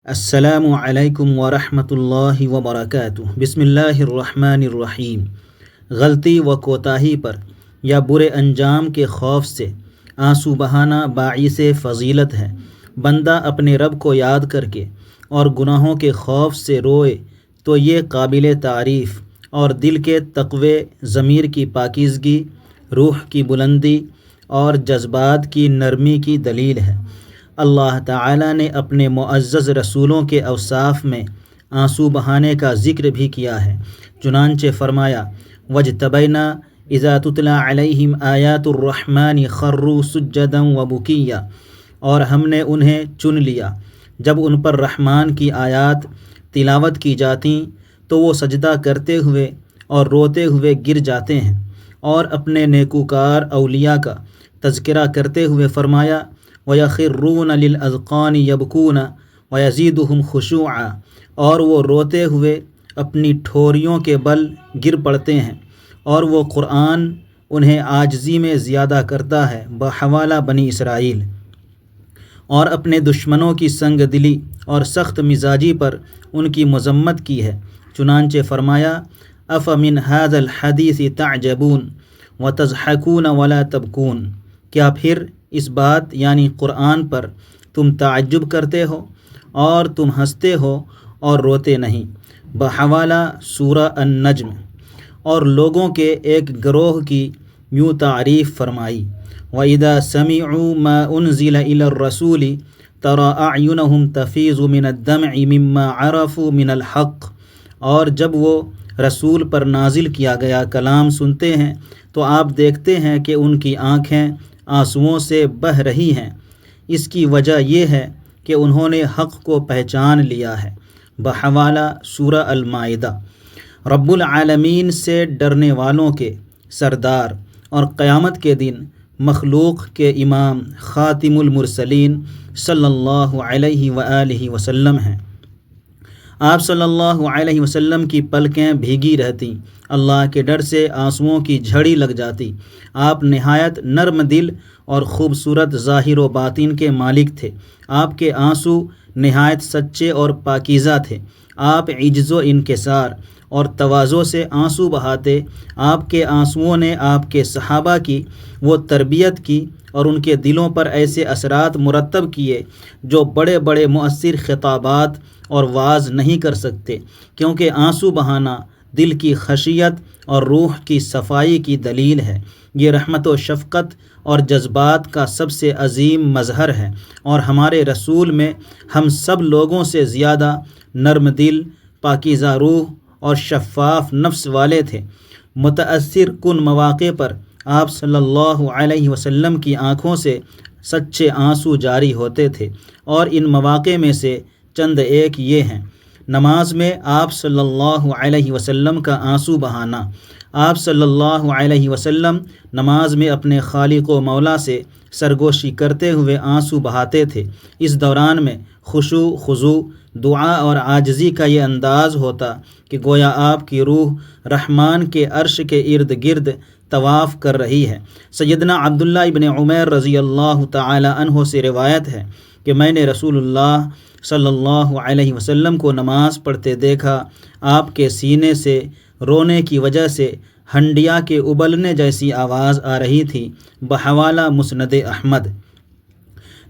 السلام علیکم ورحمۃ اللہ وبرکاتہ۔ بسم اللہ الرحمن الرحیم۔ غلطی و کوتاہی پر یا برے انجام کے خوف سے آنسو بہانا باعث فضیلت ہے۔ بندہ اپنے رب کو یاد کر کے اور گناہوں کے خوف سے روئے تو یہ قابل تعریف اور دل کے تقوی، ضمیر کی پاکیزگی، روح کی بلندی اور جذبات کی نرمی کی دلیل ہے۔ اللہ تعالیٰ نے اپنے معزز رسولوں کے اوصاف میں آنسو بہانے کا ذکر بھی کیا ہے۔ چنانچہ فرمایا وَاجْتَبَيْنَا إِذَا تُتْلَى عَلَيْهِمْ آيَاتُ الرَّحْمَنِ خَرُّوا سُجَّدًا وَبُكِيًّا، اور ہم نے انہیں چن لیا جب ان پر رحمان کی آیات تلاوت کی جاتیں تو وہ سجدہ کرتے ہوئے اور روتے ہوئے گر جاتے ہیں۔ اور اپنے نیکوکار اولیاء کا تذکرہ کرتے ہوئے فرمایا وَيَخِرُّونَ لِلْأَذْقَانِ يَبْكُونَ وَيَزِيدُهُمْ خُشُوعًا، اور وہ روتے ہوئے اپنی ٹھوریوں کے بل گر پڑتے ہیں اور وہ قرآن انہیں عاجزی میں زیادہ کرتا ہے۔ بحوالہ بنی اسرائیل۔ اور اپنے دشمنوں کی سنگ دلی اور سخت مزاجی پر ان کی مذمت کی ہے۔ چنانچہ فرمایا أَفَمِنْ هَذَا الْحَدِيثِ تَعْجَبُونَ وَتَضْحَكُونَ وَلَا تَبْكُونَ، کیا پھر اس بات یعنی قرآن پر تم تعجب کرتے ہو اور تم ہنستے ہو اور روتے نہیں۔ بحوالہ سورہ النجم۔ اور لوگوں کے ایک گروہ کی یوں تعریف فرمائی وَإِذَا سَمِعُوا مَا أُنزِلَ إِلَى الرَّسُولِ تَرَىٰ أَعْيُنَهُمْ تَفِيضُ مِنَ الدَّمْعِ مِمَّا عَرَفُوا مِنَ الْحَقِّ، اور جب وہ رسول پر نازل کیا گیا کلام سنتے ہیں تو آپ دیکھتے ہیں کہ ان کی آنکھیں آنسوؤں سے بہہ رہی ہیں۔ اس کی وجہ یہ ہے کہ انہوں نے حق کو پہچان لیا ہے۔ بحوالہ سورہ المائدہ۔ رب العالمین سے ڈرنے والوں کے سردار اور قیامت کے دن مخلوق کے امام خاتم المرسلین صلی اللہ علیہ وآلہ وسلم ہیں۔ آپ صلی اللہ علیہ وسلم کی پلکیں بھیگی رہتیں، اللہ کے ڈر سے آنسوؤں کی جھڑی لگ جاتی۔ آپ نہایت نرم دل اور خوبصورت ظاہر و باطن کے مالک تھے۔ آپ کے آنسو نہایت سچے اور پاکیزہ تھے۔ آپ عجز و انکسار اور تواضع سے آنسو بہاتے۔ آپ کے آنسوؤں نے آپ کے صحابہ کی وہ تربیت کی اور ان کے دلوں پر ایسے اثرات مرتب کیے جو بڑے بڑے مؤثر خطابات اور وعظ نہیں کر سکتے، کیونکہ آنسو بہانا دل کی خشیت اور روح کی صفائی کی دلیل ہے۔ یہ رحمت و شفقت اور جذبات کا سب سے عظیم مظہر ہے، اور ہمارے رسول میں ہم سب لوگوں سے زیادہ نرم دل، پاکیزہ روح اور شفاف نفس والے تھے۔ متاثر کن مواقع پر آپ صلی اللہ علیہ وسلم کی آنکھوں سے سچے آنسو جاری ہوتے تھے، اور ان مواقع میں سے چند ایک یہ ہیں۔ نماز میں آپ صلی اللہ علیہ وسلم کا آنسو بہانا۔ آپ صلی اللہ علیہ وسلم نماز میں اپنے خالق و مولا سے سرگوشی کرتے ہوئے آنسو بہاتے تھے۔ اس دوران میں خشوع، خضوع، دعا اور عاجزی کا یہ انداز ہوتا کہ گویا آپ کی روح رحمان کے عرش کے ارد گرد طواف کر رہی ہے۔ سیدنا عبداللہ ابن عمیر رضی اللہ تعالی عنہ سے روایت ہے کہ میں نے رسول اللہ صلی اللہ علیہ وسلم کو نماز پڑھتے دیکھا۔ آپ کے سینے سے رونے کی وجہ سے ہنڈیا کے ابلنے جیسی آواز آ رہی تھی۔ بحوالہ مسند احمد۔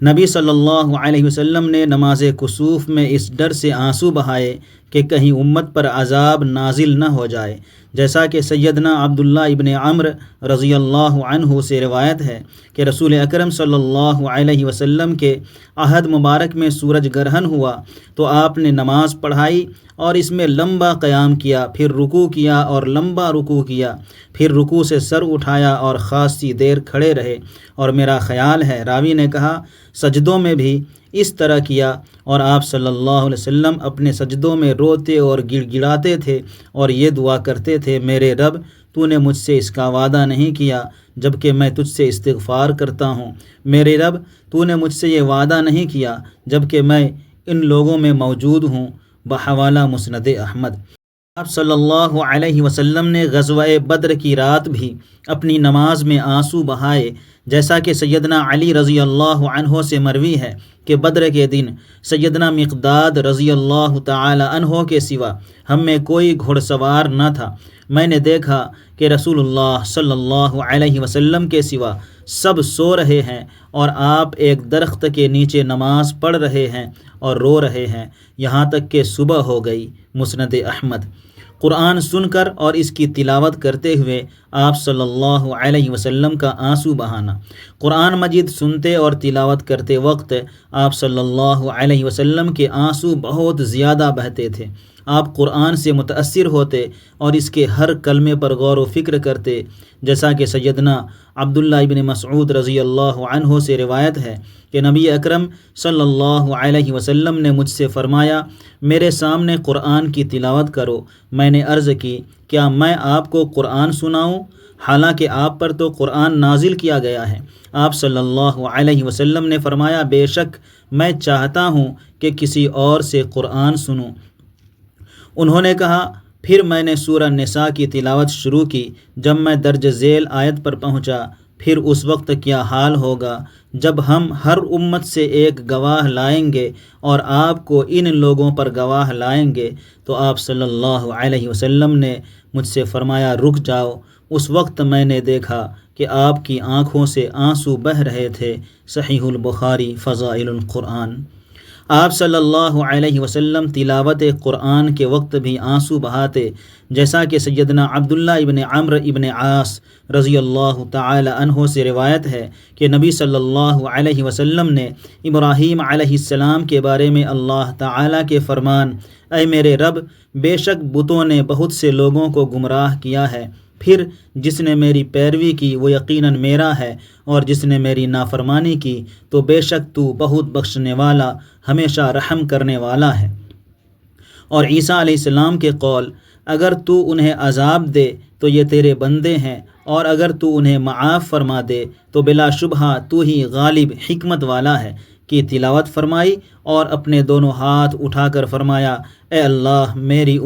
نبی صلی اللہ علیہ وسلم نے نماز کسوف میں اس ڈر سے آنسو بہائے کہ کہیں امت پر عذاب نازل نہ ہو جائے، جیسا کہ سیدنا عبداللہ ابن عمرو رضی اللہ عنہ سے روایت ہے کہ رسول اکرم صلی اللہ علیہ وسلم کے عہد مبارک میں سورج گرہن ہوا تو آپ نے نماز پڑھائی اور اس میں لمبا قیام کیا، پھر رکوع کیا اور لمبا رکوع کیا، پھر رکوع سے سر اٹھایا اور خاصی دیر کھڑے رہے، اور میرا خیال ہے راوی نے کہا سجدوں میں بھی اس طرح کیا، اور آپ صلی اللہ علیہ وسلم اپنے سجدوں میں روتے اور گڑ گڑاتے تھے اور یہ دعا کرتے تھے میرے رب تو نے مجھ سے اس کا وعدہ نہیں کیا جبکہ میں تجھ سے استغفار کرتا ہوں، میرے رب تو نے مجھ سے یہ وعدہ نہیں کیا جبکہ میں ان لوگوں میں موجود ہوں۔ بحوالہ مسند احمد۔ آپ صلی اللہ علیہ وسلم نے غزوہ بدر کی رات بھی اپنی نماز میں آنسو بہائے جیسا کہ سیدنا علی رضی اللہ عنہ سے مروی ہے کہ بدر کے دن سیدنا مقداد رضی اللہ تعالی عنہ کے سوا ہم میں کوئی گھڑ سوار نہ تھا۔ میں نے دیکھا کہ رسول اللہ صلی اللہ علیہ وسلم کے سوا سب سو رہے ہیں اور آپ ایک درخت کے نیچے نماز پڑھ رہے ہیں اور رو رہے ہیں یہاں تک کہ صبح ہو گئی۔ مسند احمد۔ قرآن سن کر اور اس کی تلاوت کرتے ہوئے آپ صلی اللہ علیہ وسلم کا آنسو بہانا۔ قرآن مجید سنتے اور تلاوت کرتے وقت آپ صلی اللہ علیہ وسلم کے آنسو بہت زیادہ بہتے تھے۔ آپ قرآن سے متاثر ہوتے اور اس کے ہر کلمے پر غور و فکر کرتے، جیسا کہ سیدنا عبداللہ ابن مسعود رضی اللہ عنہ سے روایت ہے کہ نبی اکرم صلی اللہ علیہ وسلم نے مجھ سے فرمایا، میرے سامنے قرآن کی تلاوت کرو۔ میں نے عرض کی، کیا میں آپ کو قرآن سناؤں؟ حالانکہ آپ پر تو قرآن نازل کیا گیا ہے۔ آپ صلی اللہ علیہ وسلم نے فرمایا، بے شک میں چاہتا ہوں کہ کسی اور سے قرآن سنوں۔ انہوں نے کہا، پھر میں نے سورہ نساء کی تلاوت شروع کی۔ جب میں درج ذیل آیت پر پہنچا، پھر اس وقت کیا حال ہوگا جب ہم ہر امت سے ایک گواہ لائیں گے اور آپ کو ان لوگوں پر گواہ لائیں گے، تو آپ صلی اللہ علیہ وسلم نے مجھ سے فرمایا، رک جاؤ۔ اس وقت میں نے دیکھا کہ آپ کی آنکھوں سے آنسو بہہ رہے تھے۔ صحیح البخاری فضائل القرآن۔ آپ صلی اللہ علیہ وسلم تلاوت قرآن کے وقت بھی آنسو بہاتے، جیسا کہ سیدنا عبداللہ ابن عمرو ابن عاص رضی اللہ تعالی عنہ سے روایت ہے کہ نبی صلی اللہ علیہ وسلم نے ابراہیم علیہ السلام کے بارے میں اللہ تعالی کے فرمان، اے میرے رب، بے شک بتوں نے بہت سے لوگوں کو گمراہ کیا ہے، پھر جس نے میری پیروی کی وہ یقیناً میرا ہے، اور جس نے میری نافرمانی کی تو بے شک تو بہت بخشنے والا، ہمیشہ رحم کرنے والا ہے۔ اور عیسیٰ علیہ السلام کے قول، اگر تو انہیں عذاب دے تو یہ تیرے بندے ہیں، اور اگر تو انہیں معاف فرما دے تو بلا شبہ تو ہی غالب حکمت والا ہے، کی تلاوت فرمائی اور اپنے دونوں ہاتھ اٹھا کر فرمایا، اے اللہ میری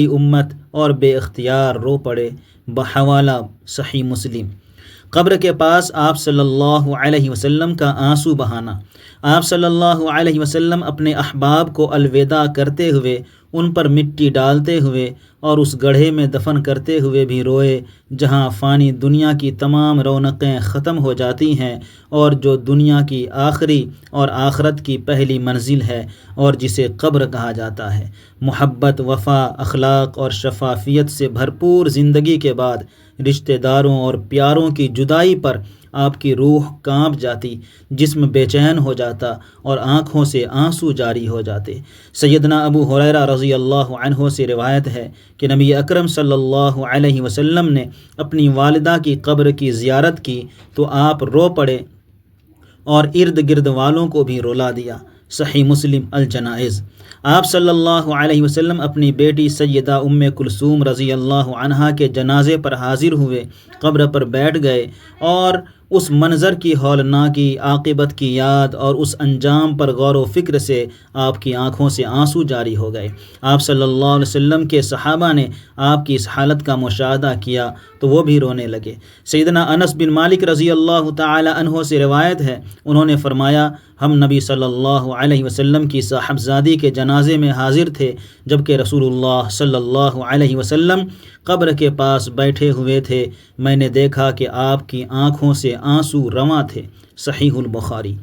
امت، اور بے اختیار رو پڑے۔ بحوالہ صحیح مسلم۔ قبر کے پاس آپ صلی اللہ علیہ وسلم کا آنسو بہانا۔ آپ صلی اللہ علیہ وسلم اپنے احباب کو الوداع کرتے ہوئے، ان پر مٹی ڈالتے ہوئے اور اس گڑھے میں دفن کرتے ہوئے بھی روئے جہاں فانی دنیا کی تمام رونقیں ختم ہو جاتی ہیں، اور جو دنیا کی آخری اور آخرت کی پہلی منزل ہے اور جسے قبر کہا جاتا ہے۔ محبت، وفا، اخلاق اور شفافیت سے بھرپور زندگی کے بعد رشتہ داروں اور پیاروں کی جدائی پر آپ کی روح کانپ جاتی، جسم بے چین ہو جاتا اور آنکھوں سے آنسو جاری ہو جاتے۔ سیدنا ابو ہریرہ رضی اللہ عنہ سے روایت ہے کہ نبی اکرم صلی اللہ علیہ وسلم نے اپنی والدہ کی قبر کی زیارت کی تو آپ رو پڑے اور ارد گرد والوں کو بھی رلا دیا۔ صحیح مسلم الجنائز۔ آپ صلی اللہ علیہ وسلم اپنی بیٹی سیدہ ام کلثوم رضی اللہ عنہا کے جنازے پر حاضر ہوئے، قبر پر بیٹھ گئے اور اس منظر کی ہولناکی عاقبت کی یاد اور اس انجام پر غور و فکر سے آپ کی آنکھوں سے آنسو جاری ہو گئے۔ آپ صلی اللہ علیہ وسلم کے صحابہ نے آپ کی اس حالت کا مشاہدہ کیا تو وہ بھی رونے لگے۔ سیدنا انس بن مالک رضی اللہ تعالی عنہ سے روایت ہے، انہوں نے فرمایا، ہم نبی صلی اللہ علیہ وسلم کی صاحبزادی کے جنازے میں حاضر تھے جبکہ رسول اللہ صلی اللہ علیہ وسلم قبر کے پاس بیٹھے ہوئے تھے۔ میں نے دیکھا کہ آپ کی آنکھوں سے آنسو رواں تھے۔ صحیح البخاری۔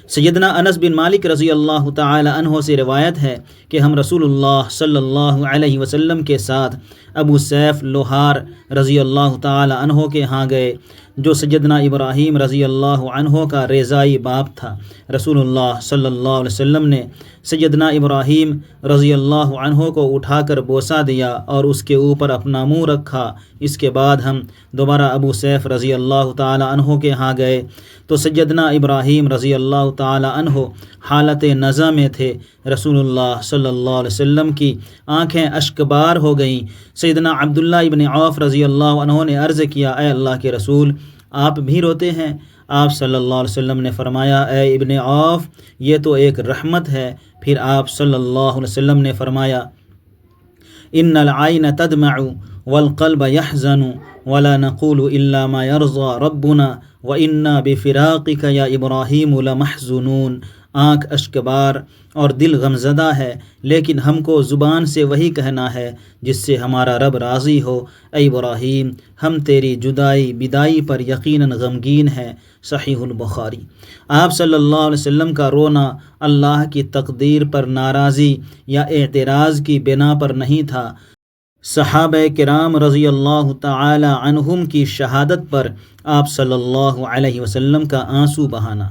سیدنا انس بن مالک رضی اللہ تعالی عنہ سے روایت ہے کہ ہم رسول اللہ صلی اللہ علیہ وسلم کے ساتھ ابو سیف لوہار رضی اللہ تعالی عنہ کے ہاں گئے، جو سیدنا ابراہیم رضی اللہ عنہ کا ریزائی باپ تھا۔ رسول اللہ صلی اللہ علیہ وسلم نے سیدنا ابراہیم رضی اللہ عنہ کو اٹھا کر بوسہ دیا اور اس کے اوپر اپنا منہ رکھا۔ اس کے بعد ہم دوبارہ ابو سیف رضی اللہ تعالی عنہ کے ہاں گئے تو سیدنا ابراہیم رضی اللہ تعالی عنہ حالت نزع میں تھے۔ رسول اللہ صلی اللہ علیہ وسلم کی آنکھیں اشکبار ہو گئیں۔ سیدنا عبداللہ ابن عوف رضی اللہ عنہ نے عرض کیا، اے اللہ کے رسول، آپ بھی روتے ہیں؟ آپ صلی اللہ علیہ وسلم نے فرمایا، اے ابن عوف، یہ تو ایک رحمت ہے۔ پھر آپ صلی اللہ علیہ وسلم نے فرمایا، ان العین تدمع والقلب يحزن ولا نقول الا ما يرضى ربنا وانا بفراقك یا ابراہیم لمحزونون۔ آنکھ اشکبار اور دل غمزدہ ہے، لیکن ہم کو زبان سے وہی کہنا ہے جس سے ہمارا رب راضی ہو۔ اے ابراہیم، ہم تیری جدائی بدائی پر یقیناً غمگین ہیں۔ صحیح البخاری۔ آپ صلی اللہ علیہ وسلم کا رونا اللہ کی تقدیر پر ناراضی یا اعتراض کی بنا پر نہیں تھا۔ صحابہ کرام رضی اللہ تعالی عنہم کی شہادت پر آپ صلی اللہ علیہ وسلم کا آنسو بہانا۔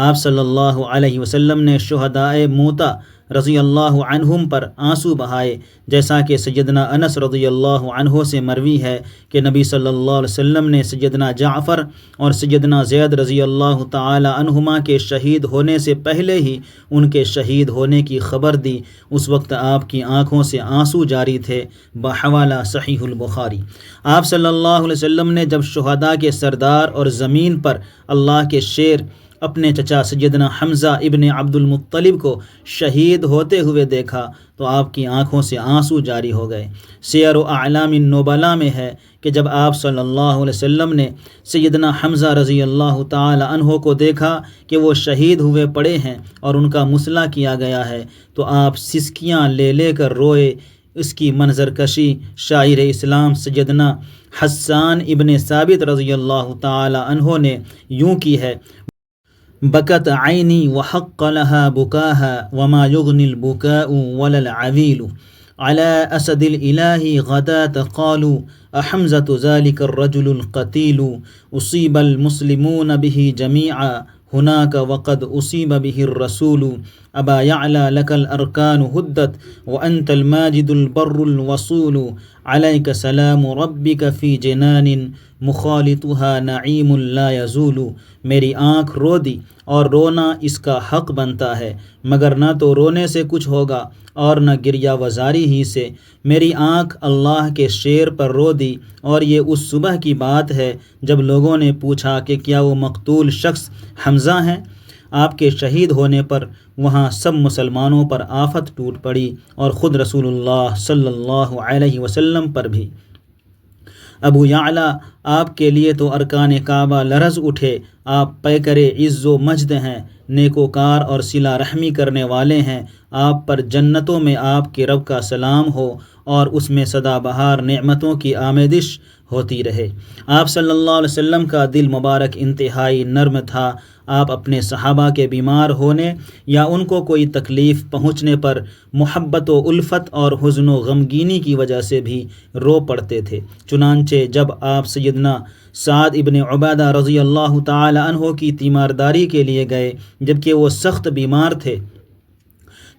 آپ صلی اللہ علیہ وسلم نے شہدائے موتا رضی اللہ عنہم پر آنسو بہائے، جیسا کہ سیدنا انس رضی اللہ عنہ سے مروی ہے کہ نبی صلی اللہ علیہ وسلم نے سیدنا جعفر اور سیدنا زید رضی اللہ تعالی عنہما کے شہید ہونے سے پہلے ہی ان کے شہید ہونے کی خبر دی۔ اس وقت آپ کی آنکھوں سے آنسو جاری تھے، بحوالہ صحیح البخاری۔ آپ صلی اللہ علیہ وسلم نے جب شہداء کے سردار اور زمین پر اللہ کے شیر اپنے چچا سیدنا حمزہ ابن عبد المطلب کو شہید ہوتے ہوئے دیکھا تو آپ کی آنکھوں سے آنسو جاری ہو گئے۔ سیر و اعلام النبلاء میں ہے کہ جب آپ صلی اللہ علیہ وسلم نے سیدنا حمزہ رضی اللہ تعالی عنہ کو دیکھا کہ وہ شہید ہوئے پڑے ہیں اور ان کا مسئلہ کیا گیا ہے تو آپ سسکیاں لے لے کر روئے۔ اس کی منظر کشی شاعر اسلام سیدنا حسان ابن ثابت رضی اللہ تعالی عنہ نے یوں کی ہے: بکت عینی وحق لها بکاها وما یغنی البکاء ولا العویل على اسد الالہ غداة قالوا احمزة ذلك الرجل القتیل اصیب المسلمون به جميعا هناك وقد اصیب به الرسول ابا یعلی لك الارکان ہدت وانت الماجد البر الوصول علیک سلام ربک فی جنان مخالطها نعیم لا یزول۔ میری آنکھ رو دی اور رونا اس کا حق بنتا ہے، مگر نہ تو رونے سے کچھ ہوگا اور نہ گریہ وزاری ہی سے۔ میری آنکھ اللہ کے شیر پر رو دی، اور یہ اس صبح کی بات ہے جب لوگوں نے پوچھا کہ کیا وہ مقتول شخص حمزہ ہیں؟ آپ کے شہید ہونے پر وہاں سب مسلمانوں پر آفت ٹوٹ پڑی اور خود رسول اللہ صلی اللہ علیہ وسلم پر بھی۔ ابو یعلا، آپ کے لیے تو ارکان کعبہ لرز اٹھے۔ آپ پیکر عز و مجد ہیں، نیکوکار اور صلہ رحمی کرنے والے ہیں۔ آپ پر جنتوں میں آپ کے رب کا سلام ہو اور اس میں سدا بہار نعمتوں کی آمیدش ہوتی رہے۔ آپ صلی اللہ علیہ وسلم کا دل مبارک انتہائی نرم تھا۔ آپ اپنے صحابہ کے بیمار ہونے یا ان کو کوئی تکلیف پہنچنے پر محبت و الفت اور حزن و غمگینی کی وجہ سے بھی رو پڑتے تھے۔ چنانچہ جب آپ سیدنا سعد ابن عبادہ رضی اللہ تعالی عنہ کی تیمارداری کے لیے گئے جبکہ وہ سخت بیمار تھے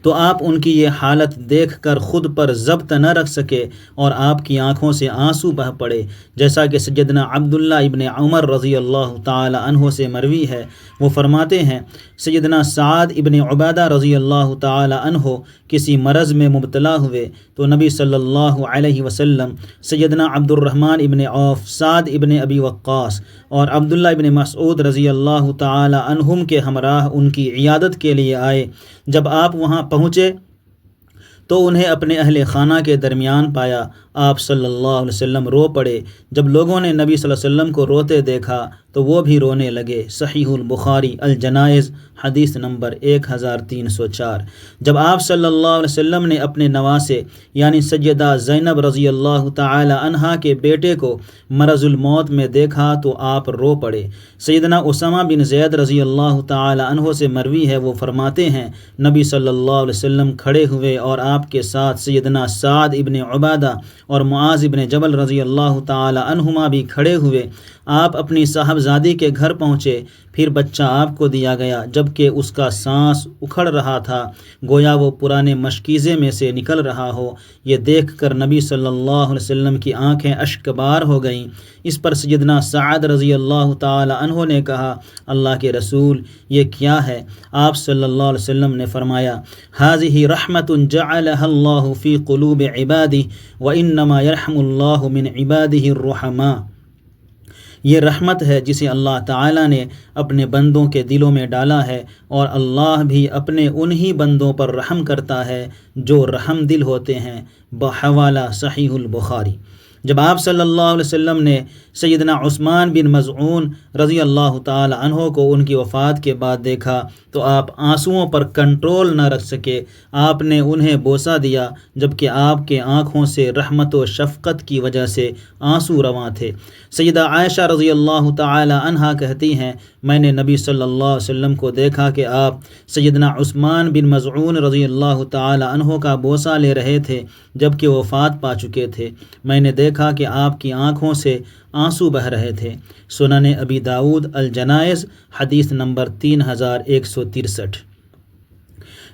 تو آپ ان کی یہ حالت دیکھ کر خود پر ضبط نہ رکھ سکے اور آپ کی آنکھوں سے آنسو بہہ پڑے، جیسا کہ سیدنا عبداللہ ابن عمر رضی اللہ تعالی عنہ سے مروی ہے۔ وہ فرماتے ہیں سیدنا سعد ابن عبادہ رضی اللہ تعالی عنہ کسی مرض میں مبتلا ہوئے تو نبی صلی اللہ علیہ وسلم سیدنا عبد الرحمن ابن عوف، سعد ابن ابی وقاص اور عبداللہ ابن مسعود رضی اللہ تعالی عنہم کے ہمراہ ان کی عیادت کے لیے آئے۔ جب آپ وہاں پہنچے تو انہیں اپنے اہل خانہ کے درمیان پایا۔ آپ صلی اللہ علیہ وسلم رو پڑے۔ جب لوگوں نے نبی صلی اللہ علیہ وسلم کو روتے دیکھا تو وہ بھی رونے لگے۔ صحیح البخاری الجنائز حدیث نمبر 1304۔ جب آپ صلی اللہ علیہ وسلم نے اپنے نواسے یعنی سیدہ زینب رضی اللہ تعالی عنہا کے بیٹے کو مرض الموت میں دیکھا تو آپ رو پڑے۔ سیدنا اسامہ بن زید رضی اللہ تعالی عنہ سے مروی ہے، وہ فرماتے ہیں نبی صلی اللہ علیہ وسلم کھڑے ہوئے اور آپ کے ساتھ سیدنا سعد ابن عبادہ اور معاذ ابن جبل رضی اللہ تعالی عنہما بھی کھڑے ہوئے۔ آپ اپنی صاحبزادی کے گھر پہنچے، پھر بچہ آپ کو دیا گیا جبکہ اس کا سانس اکھڑ رہا تھا، گویا وہ پرانے مشکیزے میں سے نکل رہا ہو۔ یہ دیکھ کر نبی صلی اللہ علیہ وسلم کی آنکھیں اشکبار ہو گئیں۔ اس پر سیدنا سعد رضی اللہ تعالی عنہ نے کہا اللہ کے رسول یہ کیا ہے؟ آپ صلی اللہ علیہ وسلم نے فرمایا ھذہ رحمت جعلها اللہ فی قلوب عبادہ وانما یرحم اللہ من عبادہ الرحماء۔ یہ رحمت ہے جسے اللہ تعالیٰ نے اپنے بندوں کے دلوں میں ڈالا ہے، اور اللہ بھی اپنے انہی بندوں پر رحم کرتا ہے جو رحم دل ہوتے ہیں۔ بحوالہ صحیح البخاری۔ جب آپ صلی اللہ علیہ وسلم نے سیدنا عثمان بن مظعون رضی اللہ تعالی عنہ کو ان کی وفات کے بعد دیکھا تو آپ آنسوؤں پر کنٹرول نہ رکھ سکے، آپ نے انہیں بوسہ دیا جبکہ آپ کے آنکھوں سے رحمت و شفقت کی وجہ سے آنسو رواں تھے۔ سیدہ عائشہ رضی اللہ تعالی عنہا کہتی ہیں، میں نے نبی صلی اللہ علیہ وسلم کو دیکھا کہ آپ سیدنا عثمان بن مظعون رضی اللہ تعالی عنہ کا بوسہ لے رہے تھے جبکہ وفات پا چکے تھے۔ میں نے دیکھا کہ آپ کی آنکھوں سے آنسو بہہ رہے تھے۔ سنن ابی داؤد الجنائز حدیث نمبر 3163۔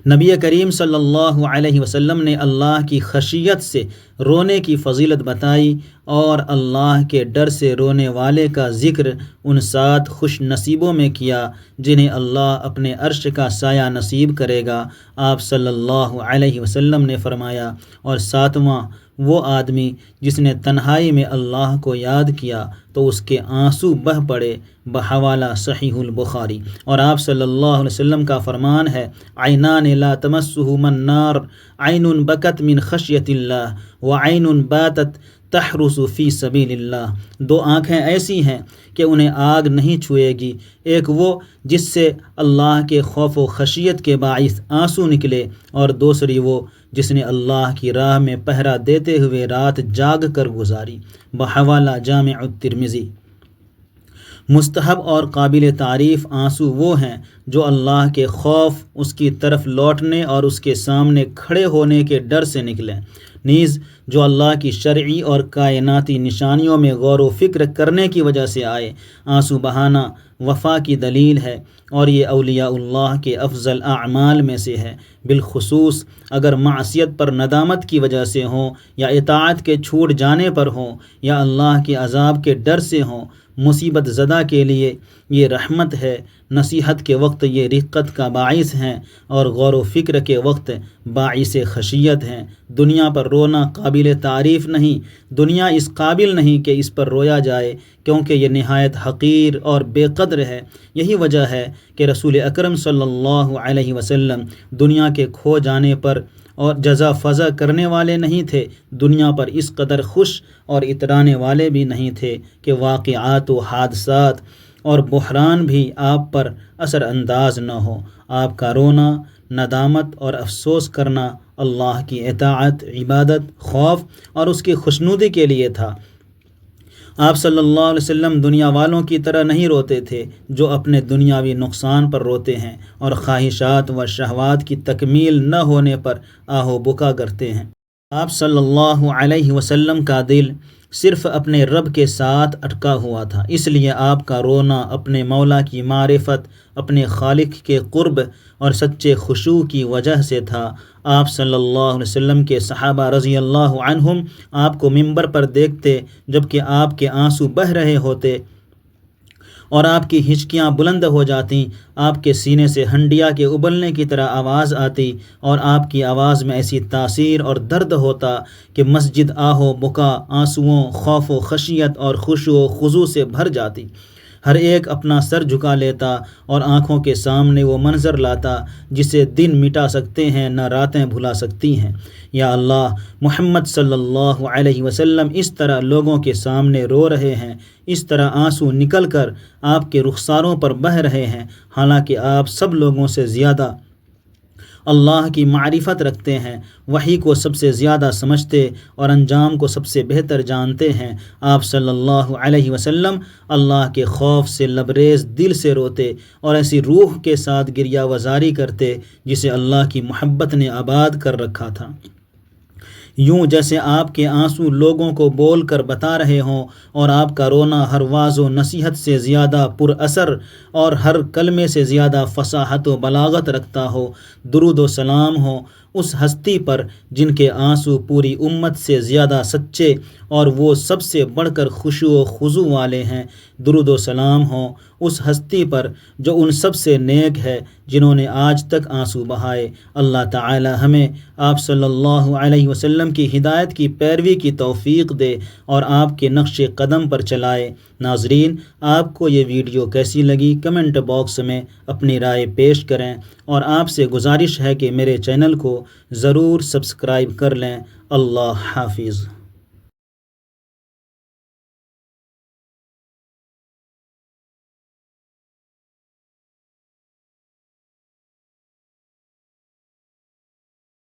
نبی کریم صلی اللہ علیہ وسلم نے اللہ کی خشیت سے رونے کی فضیلت بتائی اور اللہ کے ڈر سے رونے والے کا ذکر ان 7 خوش نصیبوں میں کیا جنہیں اللہ اپنے عرش کا سایہ نصیب کرے گا۔ آپ صلی اللہ علیہ وسلم نے فرمایا، اور 7واں وہ آدمی جس نے تنہائی میں اللہ کو یاد کیا تو اس کے آنسو بہہ پڑے، بحوالہ صحیح البخاری۔ اور آپ صلی اللہ علیہ وسلم کا فرمان ہے، عینان لا تمسہما النار، عین بکت من خشیت اللہ وعین باتت تحرس فی سبیل اللہ۔ 2 آنکھیں ایسی ہیں کہ انہیں آگ نہیں چھوئے گی، ایک وہ جس سے اللہ کے خوف و خشیت کے باعث آنسو نکلے، اور دوسری وہ جس نے اللہ کی راہ میں پہرا دیتے ہوئے رات جاگ کر گزاری، بحوالہ جامع الترمذی۔ مستحب اور قابل تعریف آنسو وہ ہیں جو اللہ کے خوف، اس کی طرف لوٹنے اور اس کے سامنے کھڑے ہونے کے ڈر سے نکلیں، نیز جو اللہ کی شرعی اور کائناتی نشانیوں میں غور و فکر کرنے کی وجہ سے آئے۔ آنسو بہانا وفا کی دلیل ہے اور یہ اولیاء اللہ کے افضل اعمال میں سے ہے، بالخصوص اگر معصیت پر ندامت کی وجہ سے ہوں یا اطاعت کے چھوٹ جانے پر ہوں یا اللہ کے عذاب کے ڈر سے ہوں۔ مصیبت زدہ کے لیے یہ رحمت ہے، نصیحت کے وقت یہ رقت کا باعث ہیں اور غور و فکر کے وقت باعث خشیت ہیں۔ دنیا پر رونا قابل تعریف نہیں، دنیا اس قابل نہیں کہ اس پر رویا جائے، کیونکہ یہ نہایت حقیر اور بے قدر ہے۔ یہی وجہ ہے کہ رسول اکرم صلی اللہ علیہ وسلم دنیا کے کھو جانے پر اور جزا فضا کرنے والے نہیں تھے، دنیا پر اس قدر خوش اور اترانے والے بھی نہیں تھے کہ واقعات و حادثات اور بحران بھی آپ پر اثر انداز نہ ہو۔ آپ کا رونا، ندامت اور افسوس کرنا اللہ کی اطاعت، عبادت، خوف اور اس کی خوشنودی کے لیے تھا۔ آپ صلی اللہ علیہ وسلم دنیا والوں کی طرح نہیں روتے تھے جو اپنے دنیاوی نقصان پر روتے ہیں اور خواہشات و شہوات کی تکمیل نہ ہونے پر آہ و بکا کرتے ہیں۔ آپ صلی اللہ علیہ وسلم کا دل صرف اپنے رب کے ساتھ اٹکا ہوا تھا، اس لیے آپ کا رونا اپنے مولا کی معرفت، اپنے خالق کے قرب اور سچے خشوع کی وجہ سے تھا۔ آپ صلی اللہ علیہ وسلم کے صحابہ رضی اللہ عنہم آپ کو منبر پر دیکھتے جبکہ آپ کے آنسو بہہ رہے ہوتے اور آپ کی ہچکیاں بلند ہو جاتیں، آپ کے سینے سے ہنڈیا کے ابلنے کی طرح آواز آتی اور آپ کی آواز میں ایسی تاثیر اور درد ہوتا کہ مسجد آہ و بکا، آنسوؤں، خوف و خشیت اور خشوع و خضوع سے بھر جاتی۔ ہر ایک اپنا سر جھکا لیتا اور آنکھوں کے سامنے وہ منظر لاتا جسے دن مٹا سکتے ہیں نہ راتیں بھلا سکتی ہیں۔ یا اللہ، محمد صلی اللہ علیہ وسلم اس طرح لوگوں کے سامنے رو رہے ہیں، اس طرح آنسو نکل کر آپ کے رخساروں پر بہہ رہے ہیں، حالانکہ آپ سب لوگوں سے زیادہ اللہ کی معرفت رکھتے ہیں، وحی کو سب سے زیادہ سمجھتے اور انجام کو سب سے بہتر جانتے ہیں۔ آپ صلی اللہ علیہ وسلم اللہ کے خوف سے لبریز دل سے روتے اور ایسی روح کے ساتھ گریہ وزاری کرتے جسے اللہ کی محبت نے آباد کر رکھا تھا، یوں جیسے آپ کے آنسو لوگوں کو بول کر بتا رہے ہوں اور آپ کا رونا ہر واعظ و نصیحت سے زیادہ پر اثر اور ہر کلمے سے زیادہ فصاحت و بلاغت رکھتا ہو۔ درود و سلام ہو اس ہستی پر جن کے آنسو پوری امت سے زیادہ سچے اور وہ سب سے بڑھ کر خشوع و خضوع والے ہیں۔ درود و سلام ہو اس ہستی پر جو ان سب سے نیک ہے جنہوں نے آج تک آنسو بہائے۔ اللہ تعالی ہمیں آپ صلی اللہ علیہ وسلم کی ہدایت کی پیروی کی توفیق دے اور آپ کے نقش قدم پر چلائے۔ ناظرین، آپ کو یہ ویڈیو کیسی لگی کمنٹ باکس میں اپنی رائے پیش کریں اور آپ سے گزارش ہے کہ میرے چینل کو ضرور سبسکرائب کر لیں۔ اللہ حافظ۔